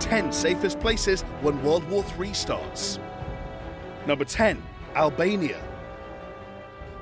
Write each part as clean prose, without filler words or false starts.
10 safest places when World War III starts. Number 10. Albania.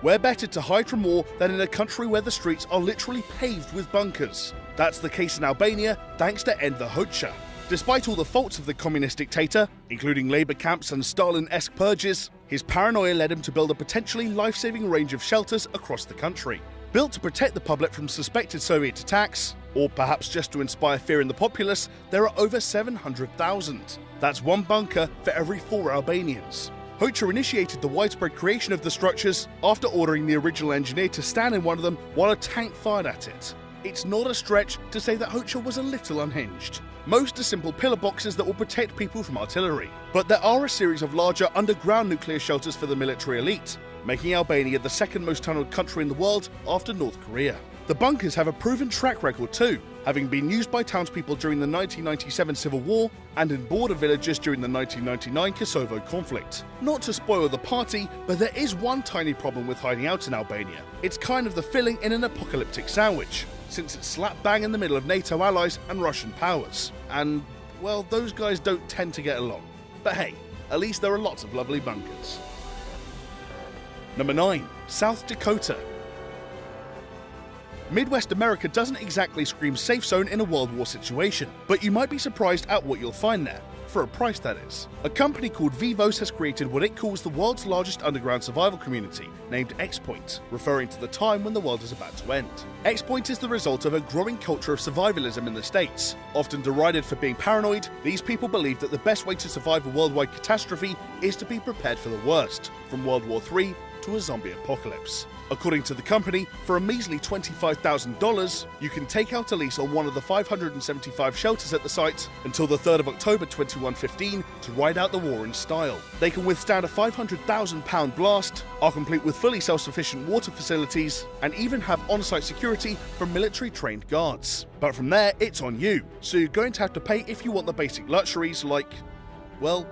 Where better to hide from war than in a country where the streets are literally paved with bunkers? That's the case in Albania thanks to Enver Hoxha. Despite all the faults of the communist dictator, including labour camps and Stalin-esque purges, his paranoia led him to build a potentially life-saving range of shelters across the country. Built to protect the public from suspected Soviet attacks, or perhaps just to inspire fear in the populace, there are over 700,000. That's one bunker for every 4 Albanians. Hoxha initiated the widespread creation of the structures after ordering the original engineer to stand in one of them while a tank fired at it. It's not a stretch to say that Hoxha was a little unhinged. Most are simple pillar boxes that will protect people from artillery, but there are a series of larger underground nuclear shelters for the military elite, making Albania the second most tunnelled country in the world after North Korea. The bunkers have a proven track record too, having been used by townspeople during the 1997 Civil War and in border villages during the 1999 Kosovo conflict. Not to spoil the party, but there is one tiny problem with hiding out in Albania. It's kind of the filling in an apocalyptic sandwich, since it's slap bang in the middle of NATO allies and Russian powers. And, well, those guys don't tend to get along. But hey, at least there are lots of lovely bunkers. Number 9. South Dakota. Midwest America doesn't exactly scream safe zone in a World War situation, but you might be surprised at what you'll find there. For a price, that is. A company called Vivos has created what it calls the world's largest underground survival community, named X-Point, referring to the time when the world is about to end. X-Point is the result of a growing culture of survivalism in the States. Often derided for being paranoid, these people believe that the best way to survive a worldwide catastrophe is to be prepared for the worst, from World War III to a zombie apocalypse. According to the company, for a measly $25,000, you can take out a lease on one of the 575 shelters at the site until the 3rd of October 2115 to ride out the war in style. They can withstand a 500,000-pound blast, are complete with fully self-sufficient water facilities, and even have on-site security from military-trained guards. But from there, it's on you, so you're going to have to pay if you want the basic luxuries like, well,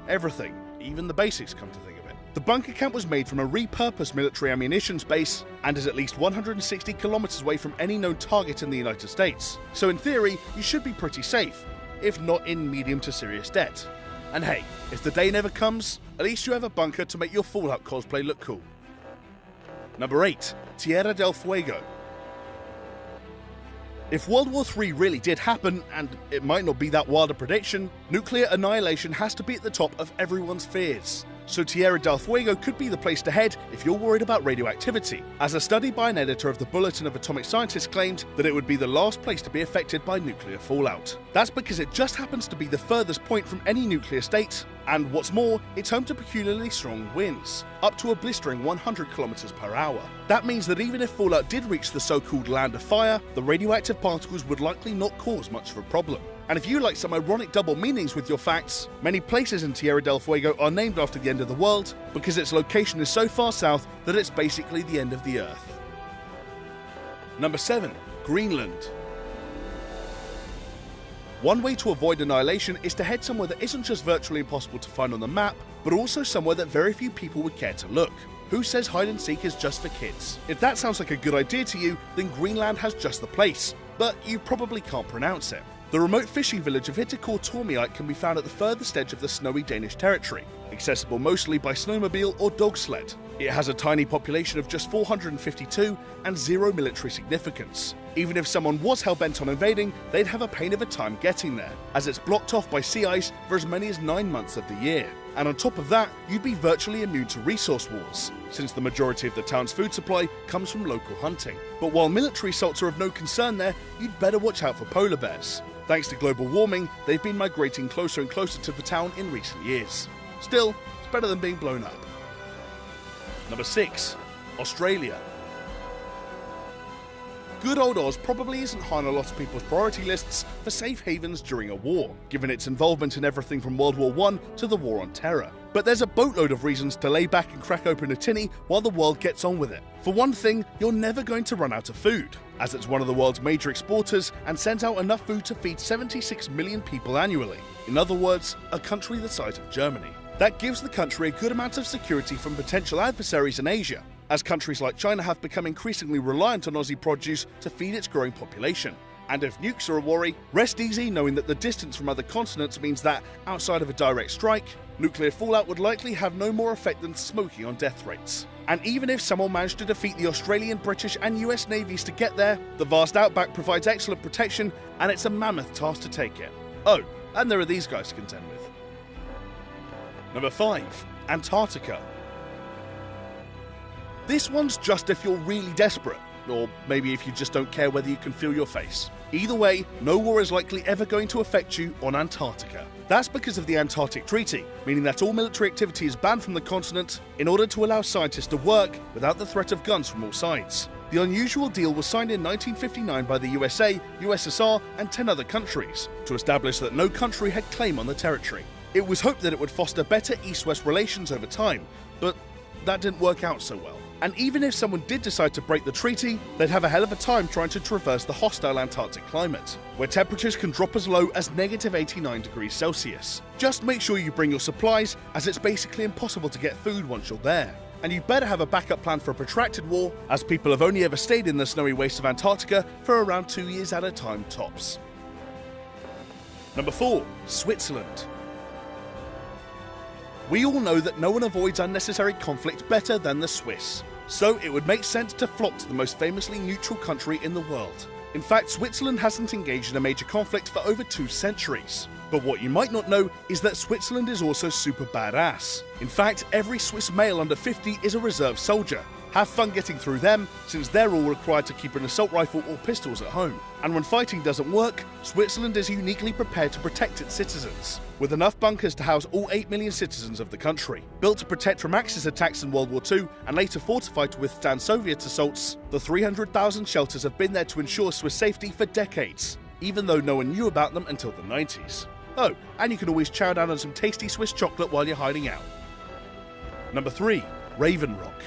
everything. Even the basics, come to think of it. The bunker camp was made from a repurposed military ammunition base and is at least 160 kilometers away from any known target in the United States. So in theory, you should be pretty safe, if not in medium to serious debt. And hey, if the day never comes, at least you have a bunker to make your Fallout cosplay look cool. Number 8. Tierra del Fuego. If World War III really did happen, and it might not be that wild a prediction, nuclear annihilation has to be at the top of everyone's fears. So Tierra del Fuego could be the place to head if you're worried about radioactivity, as a study by an editor of the Bulletin of Atomic Scientists claimed that it would be the last place to be affected by nuclear fallout. That's because it just happens to be the furthest point from any nuclear state, and what's more, it's home to peculiarly strong winds, up to a blistering 100 kilometers per hour. That means that even if fallout did reach the so-called land of fire, the radioactive particles would likely not cause much of a problem. And if you like some ironic double meanings with your facts, many places in Tierra del Fuego are named after the end of the world because its location is so far south that it's basically the end of the earth. Number 7. Greenland. One way to avoid annihilation is to head somewhere that isn't just virtually impossible to find on the map, but also somewhere that very few people would care to look. Who says hide and seek is just for kids? If that sounds like a good idea to you, then Greenland has just the place, but you probably can't pronounce it. The remote fishing village of Hittekortormiite can be found at the furthest edge of the snowy Danish territory, accessible mostly by snowmobile or dog sled. It has a tiny population of just 452 and zero military significance. Even if someone was hell-bent on invading, they'd have a pain of a time getting there, as it's blocked off by sea ice for as many as 9 months of the year. And on top of that, you'd be virtually immune to resource wars, since the majority of the town's food supply comes from local hunting. But while military assaults are of no concern there, you'd better watch out for polar bears. Thanks to global warming, they've been migrating closer and closer to the town in recent years. Still, it's better than being blown up. Number 6. Australia. Good old Oz probably isn't high on a lot of people's priority lists for safe havens during a war, given its involvement in everything from World War I to the War on Terror. But there's a boatload of reasons to lay back and crack open a tinny while the world gets on with it. For one thing, you're never going to run out of food, as it's one of the world's major exporters and sends out enough food to feed 76 million people annually. In other words, a country the size of Germany. That gives the country a good amount of security from potential adversaries in Asia, as countries like China have become increasingly reliant on Aussie produce to feed its growing population. And if nukes are a worry, rest easy knowing that the distance from other continents means that, outside of a direct strike, nuclear fallout would likely have no more effect than smoking on death rates. And even if someone managed to defeat the Australian, British and US navies to get there, the vast outback provides excellent protection and it's a mammoth task to take it. Oh, and there are these guys to contend with. Number 5. Antarctica. This one's just if you're really desperate, or maybe if you just don't care whether you can feel your face. Either way, no war is likely ever going to affect you on Antarctica. That's because of the Antarctic Treaty, meaning that all military activity is banned from the continent in order to allow scientists to work without the threat of guns from all sides. The unusual deal was signed in 1959 by the USA, USSR and 10 other countries to establish that no country had claim on the territory. It was hoped that it would foster better East-West relations over time, but that didn't work out so well. And even if someone did decide to break the treaty, they'd have a hell of a time trying to traverse the hostile Antarctic climate, where temperatures can drop as low as -89 degrees Celsius. Just make sure you bring your supplies, as it's basically impossible to get food once you're there. And you better have a backup plan for a protracted war, as people have only ever stayed in the snowy wastes of Antarctica for around 2 years at a time tops. Number 4. Switzerland. We all know that no one avoids unnecessary conflict better than the Swiss, so it would make sense to flock to the most famously neutral country in the world. In fact, Switzerland hasn't engaged in a major conflict for over 2 centuries. But what you might not know is that Switzerland is also super badass. In fact, every Swiss male under 50 is a reserve soldier. Have fun getting through them, since they're all required to keep an assault rifle or pistols at home. And when fighting doesn't work, Switzerland is uniquely prepared to protect its citizens, with enough bunkers to house all 8 million citizens of the country. Built to protect from Axis attacks in World War II and later fortified to withstand Soviet assaults, the 300,000 shelters have been there to ensure Swiss safety for decades, even though no one knew about them until the 90s. Oh, and you can always chow down on some tasty Swiss chocolate while you're hiding out. Number 3. Raven Rock.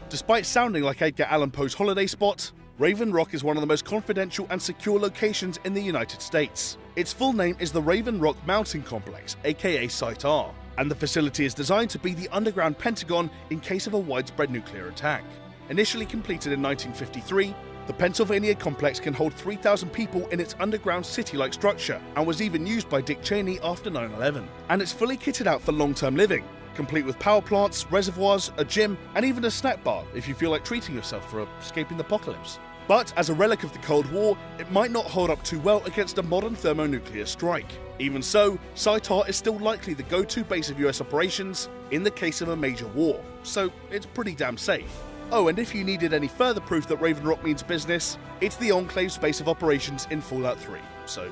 Despite sounding like Edgar Allan Poe's holiday spot, Raven Rock is one of the most confidential and secure locations in the United States. Its full name is the Raven Rock Mountain Complex, aka Site R, and the facility is designed to be the underground Pentagon in case of a widespread nuclear attack. Initially completed in 1953, the Pennsylvania complex can hold 3,000 people in its underground city-like structure, and was even used by Dick Cheney after 9/11. And it's fully kitted out for long-term living, complete with power plants, reservoirs, a gym, and even a snack bar if you feel like treating yourself for escaping the apocalypse. But as a relic of the Cold War, it might not hold up too well against a modern thermonuclear strike. Even so, Site R is still likely the go-to base of US operations in the case of a major war, so it's pretty damn safe. Oh, and if you needed any further proof that Raven Rock means business, it's the Enclave's base of operations in Fallout 3, so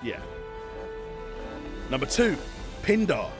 yeah. Number 2. Pindar.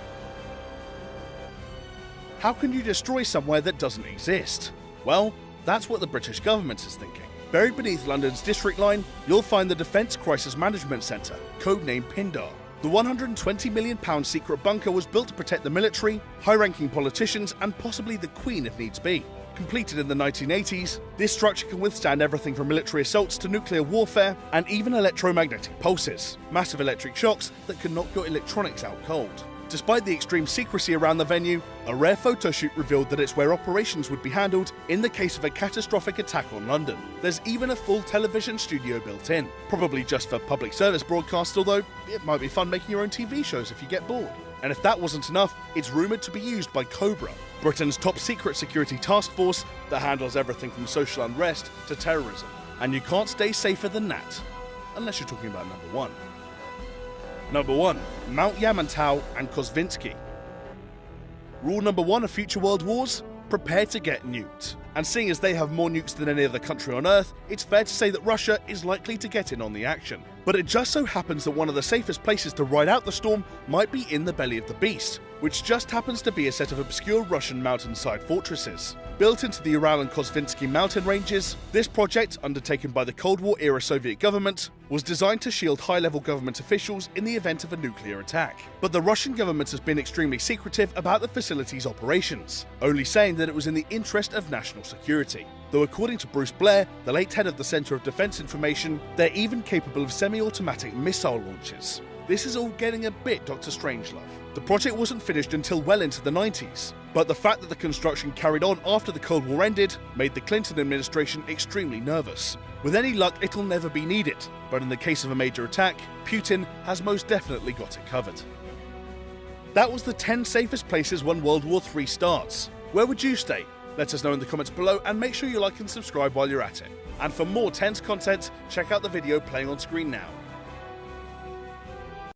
How can you destroy somewhere that doesn't exist? Well, that's what the British government is thinking. Buried beneath London's District Line, you'll find the Defence Crisis Management Centre, codenamed Pindar. The £120 million secret bunker was built to protect the military, high-ranking politicians, and possibly the Queen if needs be. Completed in the 1980s, this structure can withstand everything from military assaults to nuclear warfare, and even electromagnetic pulses, massive electric shocks that can knock your electronics out cold. Despite the extreme secrecy around the venue, a rare photo shoot revealed that it's where operations would be handled in the case of a catastrophic attack on London. There's even a full television studio built in, probably just for public service broadcasts, although it might be fun making your own TV shows if you get bored. And if that wasn't enough, it's rumoured to be used by Cobra, Britain's top secret security task force that handles everything from social unrest to terrorism. And you can't stay safer than that, unless you're talking about number 1. Number 1. Mount Yamantau and Kozvinsky. Rule number 1 of future world wars? Prepare to get nuked. And seeing as they have more nukes than any other country on Earth, it's fair to say that Russia is likely to get in on the action. But it just so happens that one of the safest places to ride out the storm might be in the belly of the beast, which just happens to be a set of obscure Russian mountainside fortresses. Built into the Ural and Kozvinsky mountain ranges, this project, undertaken by the Cold War-era Soviet government, was designed to shield high-level government officials in the event of a nuclear attack. But the Russian government has been extremely secretive about the facility's operations, only saying that it was in the interest of national security. Though according to Bruce Blair, the late head of the Centre of Defence Information, they're even capable of semi-automatic missile launches. This is all getting a bit Dr. Strangelove. The project wasn't finished until well into the 90s, But the fact that the construction carried on after the Cold War ended made the Clinton administration extremely nervous. With any luck, it'll never be needed, but in the case of a major attack, Putin has most definitely got it covered. That was the 10 safest places when World War III starts. Where would you stay? Let us know in the comments below, and make sure you like and subscribe while you're at it. And for more tense content, check out the video playing on screen now.